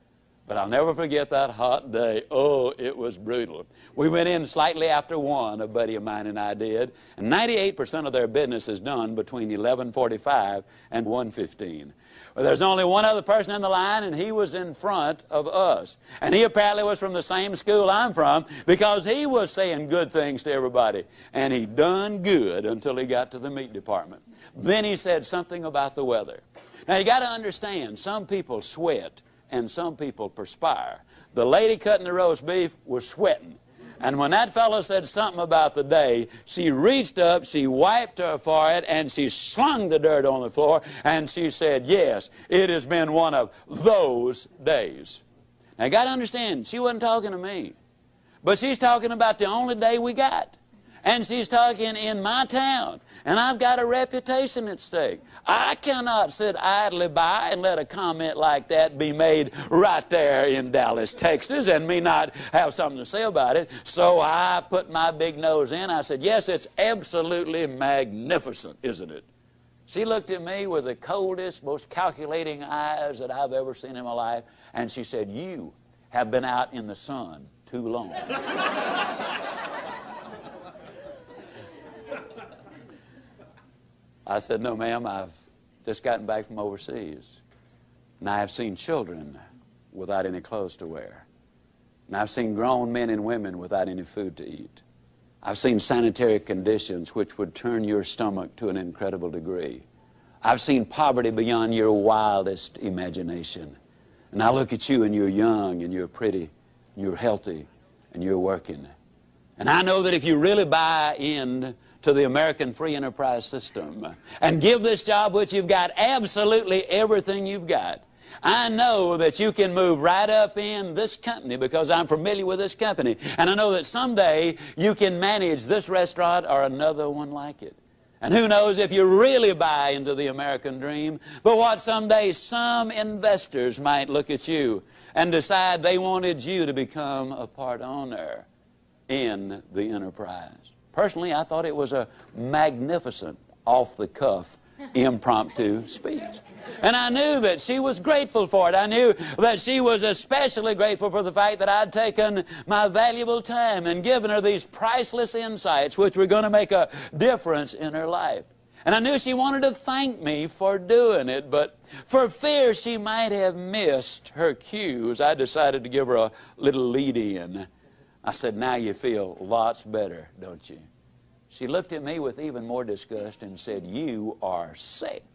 But I'll never forget that hot day. Oh, it was brutal. We went in slightly after 1, a buddy of mine and I did, and 98% of their business is done between 11:45 and 1:15. Well, there's only one other person in the line, and he was in front of us. And he apparently was from the same school I'm from, because he was saying good things to everybody. And he done good until he got to the meat department. Then he said something about the weather. Now, you got to understand, some people sweat and some people perspire. The lady cutting the roast beef was sweating. And when that fellow said something about the day, she reached up, she wiped her forehead, and she slung the dirt on the floor, and she said, yes, it has been one of those days. Now, you got to understand, she wasn't talking to me. But she's talking about the only day we got. And she's talking in my town. And I've got a reputation at stake. I cannot sit idly by and let a comment like that be made right there in Dallas, Texas, and me not have something to say about it. So I put my big nose in. I said, yes, it's absolutely magnificent, isn't it? She looked at me with the coldest, most calculating eyes that I've ever seen in my life. And she said, you have been out in the sun too long. I said, no, ma'am, I've just gotten back from overseas. And I have seen children without any clothes to wear. And I've seen grown men and women without any food to eat. I've seen sanitary conditions which would turn your stomach to an incredible degree. I've seen poverty beyond your wildest imagination. And I look at you and you're young and you're pretty and you're healthy and you're working. And I know that if you really buy in to the American free enterprise system and give this job which you've got absolutely everything you've got, I know that you can move right up in this company because I'm familiar with this company. And I know that someday you can manage this restaurant or another one like it. And who knows if you really buy into the American dream, but what someday some investors might look at you and decide they wanted you to become a part owner in the enterprise. Personally, I thought it was a magnificent, off-the-cuff, impromptu speech. And I knew that she was grateful for it. I knew that she was especially grateful for the fact that I'd taken my valuable time and given her these priceless insights which were going to make a difference in her life. And I knew she wanted to thank me for doing it, but for fear she might have missed her cues, I decided to give her a little lead-in. I said, now you feel lots better, don't you? She looked at me with even more disgust and said, you are sick.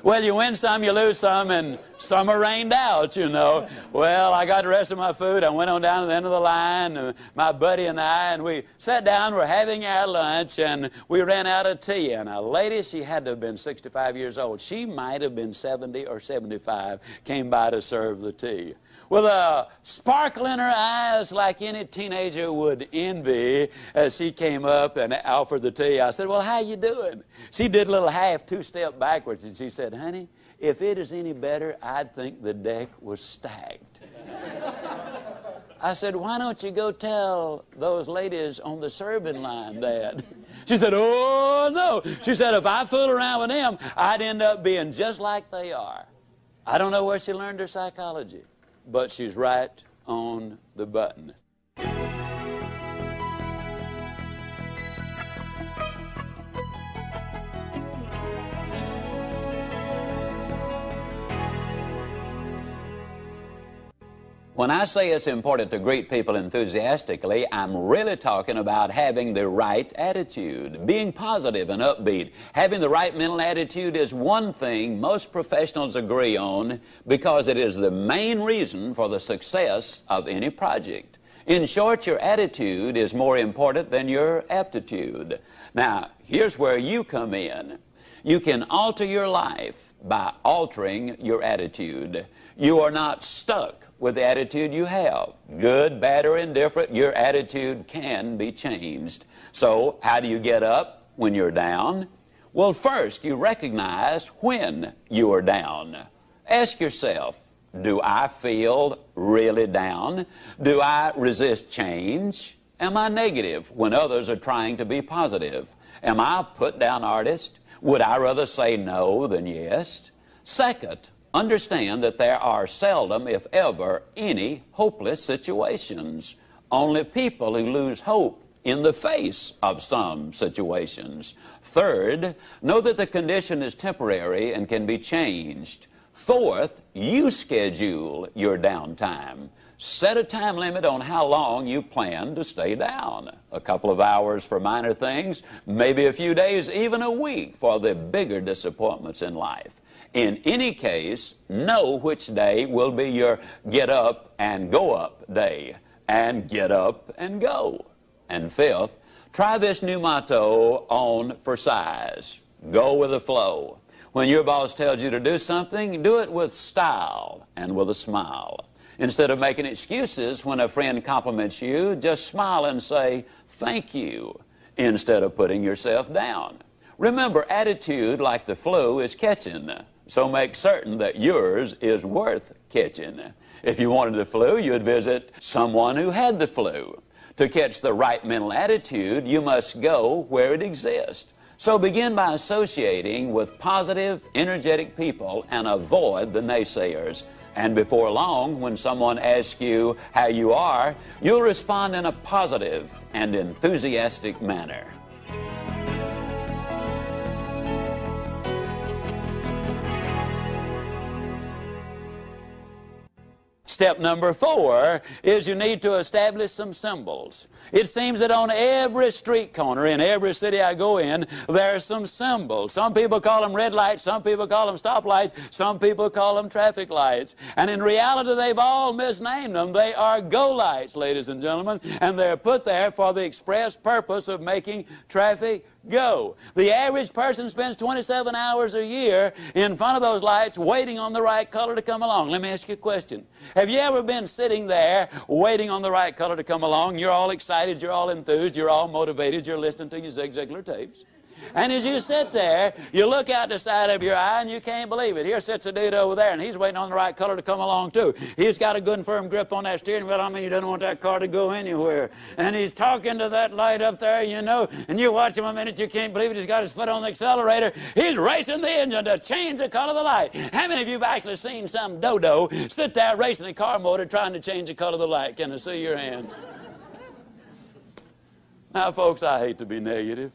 Well, you win some, you lose some, and some are rained out, you know. Well, I got the rest of my food. I went on down to the end of the line, my buddy and I, and we sat down, we're having our lunch, and we ran out of tea. And a lady, she had to have been 65 years old. She might have been 70 or 75, came by to serve the tea. With a sparkle in her eyes like any teenager would envy, as she came up and offered the tea, I said, well, how you doing? She did a little half two-step backwards, and she said, honey, if it is any better, I'd think the deck was stacked. I said, why don't you go tell those ladies on the serving line that? She said, oh, no. She said, if I fool around with them, I'd end up being just like they are. I don't know where she learned her psychology, but she's right on the button. When I say it's important to greet people enthusiastically, I'm really talking about having the right attitude, being positive and upbeat. Having the right mental attitude is one thing most professionals agree on because it is the main reason for the success of any project. In short, your attitude is more important than your aptitude. Now, here's where you come in. You can alter your life by altering your attitude. You are not stuck with the attitude you have. Good, bad, or indifferent, your attitude can be changed. So, how do you get up when you're down? Well, first, you recognize when you are down. Ask yourself, do I feel really down? Do I resist change? Am I negative when others are trying to be positive? Am I a put-down artist? Would I rather say no than yes? Second, understand that there are seldom, if ever, any hopeless situations. Only people who lose hope in the face of some situations. Third, know that the condition is temporary and can be changed. Fourth, you schedule your downtime. Set a time limit on how long you plan to stay down. A couple of hours for minor things, maybe a few days, even a week for the bigger disappointments in life. In any case, know which day will be your get up and go up day, and get up and go. And fifth, try this new motto on for size. Go with the flow. When your boss tells you to do something, do it with style and with a smile. Instead of making excuses when a friend compliments you, just smile and say, thank you, instead of putting yourself down. Remember, attitude, like the flu, is catching, so make certain that yours is worth catching. If you wanted the flu, you'd visit someone who had the flu. To catch the right mental attitude, you must go where it exists. So begin by associating with positive, energetic people and avoid the naysayers. And before long, when someone asks you how you are, you'll respond in a positive and enthusiastic manner. Step number 4 is you need to establish some symbols. It seems that on every street corner in every city I go in, there are some symbols. Some people call them red lights, some people call them stoplights, some people call them traffic lights. And in reality, they've all misnamed them. They are go lights, ladies and gentlemen, and they're put there for the express purpose of making traffic go. The average person spends 27 hours a year in front of those lights waiting on the right color to come along. Let me ask you a question. Have you ever been sitting there waiting on the right color to come along? You're all excited, you're all enthused, you're all motivated, you're listening to your Ziglar tapes. And as you sit there, you look out the side of your eye and you can't believe it. Here sits a dude over there and he's waiting on the right color to come along too. He's got a good and firm grip on that steering wheel. I mean, he doesn't want that car to go anywhere. And he's talking to that light up there, you know, and you watch him a minute, you can't believe it. He's got his foot on the accelerator. He's racing the engine to change the color of the light. How many of you have actually seen some dodo sit there racing the car motor trying to change the color of the light? Can I see your hands? Now, folks, I hate to be negative.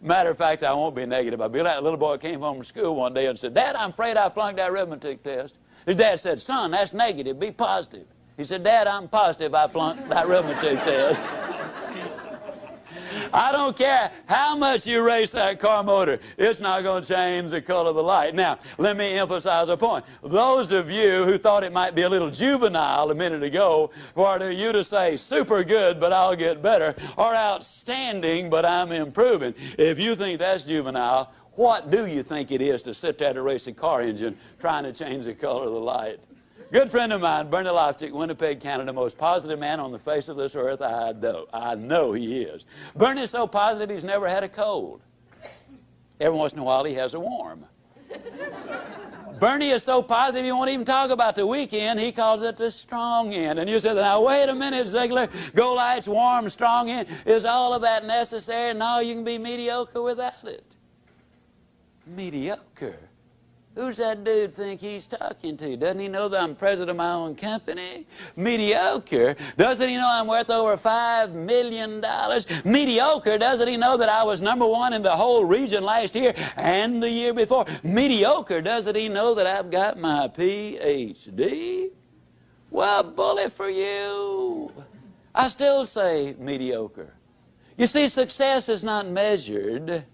Matter of fact, I won't be negative. I'll be like a little boy came home from school one day and said, Dad, I'm afraid I flunked that arithmetic test. His dad said, son, that's negative. Be positive. He said, Dad, I'm positive I flunked that arithmetic test. I don't care how much you race that car motor, it's not going to change the color of the light. Now, let me emphasize a point. Those of you who thought it might be a little juvenile a minute ago for you to say super good, but I'll get better, or outstanding, but I'm improving, if you think that's juvenile, what do you think it is to sit there to race a car engine trying to change the color of the light? Good friend of mine, Bernie Loftic, Winnipeg, Canada, most positive man on the face of this earth. I know he is. Bernie's so positive he's never had a cold. Every once in a while he has a warm. Bernie is so positive he won't even talk about the weekend. He calls it the strong end. And you said, now wait a minute, Ziglar. Go lights, warm, strong end. Is all of that necessary? No, you can be mediocre without it. Mediocre? Who's that dude think he's talking to? Doesn't he know that I'm president of my own company? Mediocre? Doesn't he know I'm worth over $5 million? Mediocre? Doesn't he know that I was #1 in the whole region last year and the year before? Mediocre? Doesn't he know that I've got my PhD? Well, bully for you. I still say mediocre. You see, success is not measured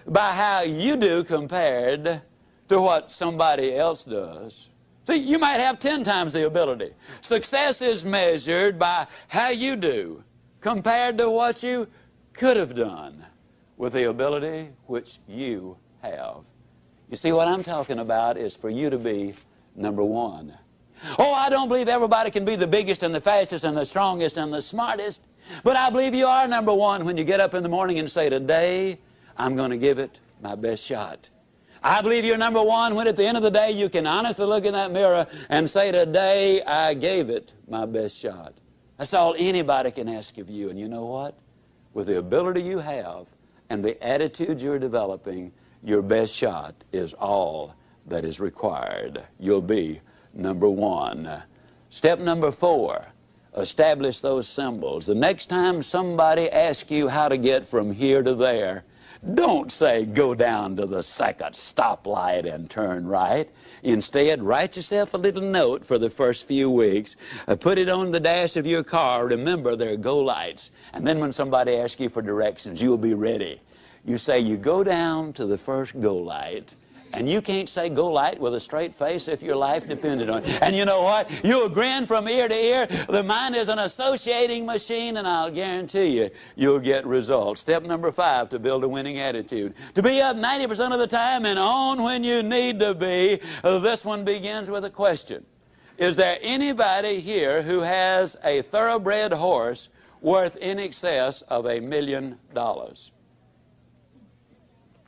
by how you do compared to what somebody else does. See, you might have 10 times the ability. Success is measured by how you do compared to what you could have done with the ability which you have. You see, what I'm talking about is for you to be #1. Oh, I don't believe everybody can be the biggest and the fastest and the strongest and the smartest, but I believe you are #1 when you get up in the morning and say, today, I'm going to give it my best shot. I believe you're #1 when at the end of the day you can honestly look in that mirror and say, today I gave it my best shot. That's all anybody can ask of you. And you know what? With the ability you have and the attitude you're developing, your best shot is all that is required. You'll be #1. Step number 4, establish those symbols. The next time somebody asks you how to get from here to there, Don't say go down to the second stoplight and turn right. Instead, write yourself a little note for the first few weeks. Put it on the dash of your car. Remember, there are go lights. And then when somebody asks you for directions, you'll be ready. You say you go down to the first go light. And you can't say go light with a straight face if your life depended on it. And you know what? You'll grin from ear to ear. The mind is an associating machine, and I'll guarantee you, you'll get results. Step number 5 to build a winning attitude. To be up 90% of the time and on when you need to be. This one begins with a question. Is there anybody here who has a thoroughbred horse worth in excess of $1 million?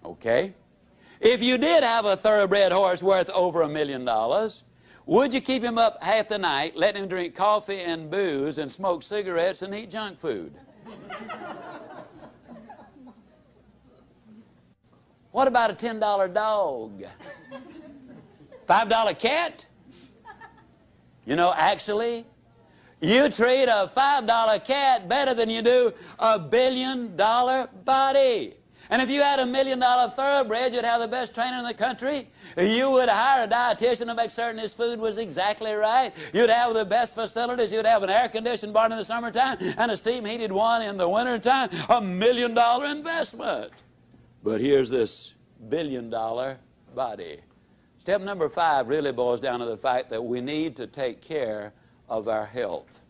Okay? If you did have a thoroughbred horse worth over $1 million, would you keep him up half the night, let him drink coffee and booze and smoke cigarettes and eat junk food? What about a $10 dog? $5 cat? You know, actually, you treat a $5 cat better than you do a $1 billion body. And if you had a $1 million thoroughbred, you'd have the best trainer in the country. You would hire a dietitian to make certain his food was exactly right. You'd have the best facilities. You'd have an air-conditioned barn in the summertime and a steam-heated one in the wintertime. $1 million investment. But here's this $1 billion body. Step number 5 really boils down to the fact that we need to take care of our health.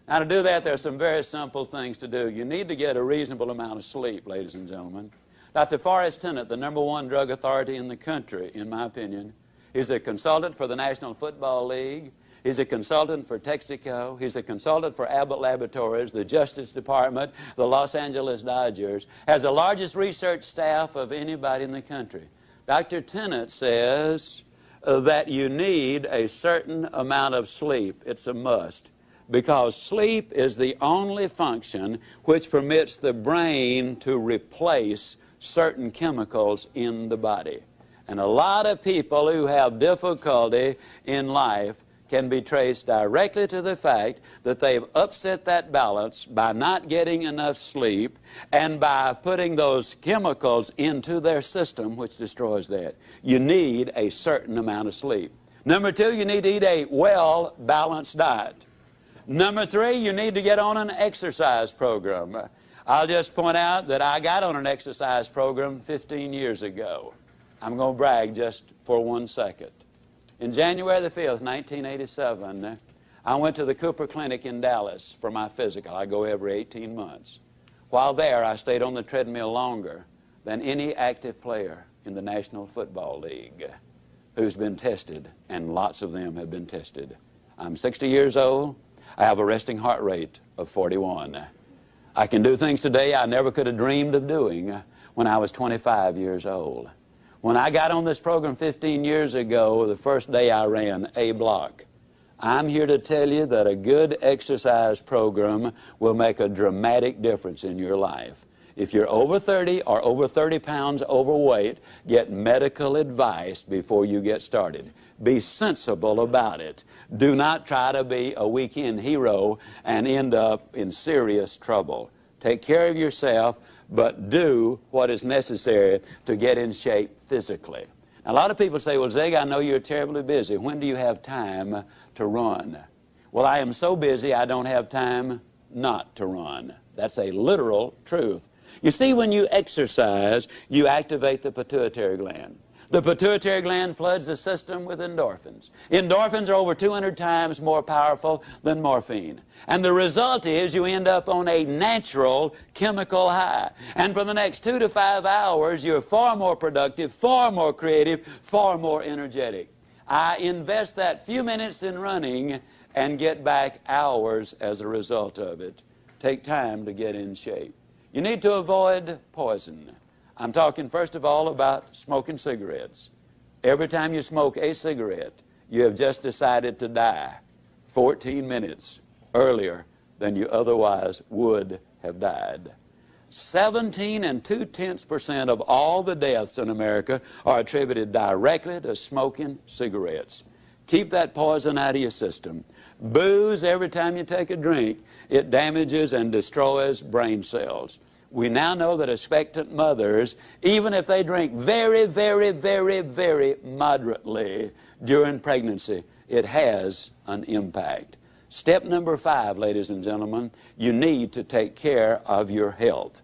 Now, to do that, there are some very simple things to do. You need to get a reasonable amount of sleep, ladies and gentlemen. Dr. Forrest Tennant, the #1 drug authority in the country, in my opinion, he's a consultant for the National Football League. He's a consultant for Texaco. He's a consultant for Abbott Laboratories, the Justice Department, the Los Angeles Dodgers. Has the largest research staff of anybody in the country. Dr. Tennant says that you need a certain amount of sleep. It's a must. Because sleep is the only function which permits the brain to replace certain chemicals in the body. And a lot of people who have difficulty in life can be traced directly to the fact that they've upset that balance by not getting enough sleep and by putting those chemicals into their system, which destroys that. You need a certain amount of sleep. Number 2, you need to eat a well-balanced diet. Number 3, you need to get on an exercise program. I'll just point out that I got on an exercise program 15 years ago. I'm going to brag just for 1 second. In January the 5th, 1987, I went to the Cooper Clinic in Dallas for my physical. I go every 18 months. While there, I stayed on the treadmill longer than any active player in the National Football League who's been tested, and lots of them have been tested. I'm 60 years old. I have a resting heart rate of 41. I can do things today I never could have dreamed of doing when I was 25 years old. When I got on this program 15 years ago, the first day I ran a block. I'm here to tell you that a good exercise program will make a dramatic difference in your life. If you're over 30 or over 30 pounds overweight, get medical advice before you get started. Be sensible about it. Do not try to be a weekend hero and end up in serious trouble. Take care of yourself, but do what is necessary to get in shape physically. Now, a lot of people say, well, Zig, I know you're terribly busy. When do you have time to run? Well, I am so busy I don't have time not to run. That's a literal truth. You see, when you exercise, you activate the pituitary gland. The pituitary gland floods the system with endorphins. Endorphins are over 200 times more powerful than morphine. And the result is you end up on a natural chemical high. And for the next 2 to 5 hours, you're far more productive, far more creative, far more energetic. I invest that few minutes in running and get back hours as a result of it. Take time to get in shape. You need to avoid poison. I'm talking first of all about smoking cigarettes. Every time you smoke a cigarette, you have just decided to die 14 minutes earlier than you otherwise would have died. 17.2% of all the deaths in America are attributed directly to smoking cigarettes. Keep that poison out of your system. Booze, every time you take a drink, it damages and destroys brain cells. We now know that expectant mothers, even if they drink very, very, very, very moderately during pregnancy, it has an impact. Step number 5, ladies and gentlemen, you need to take care of your health.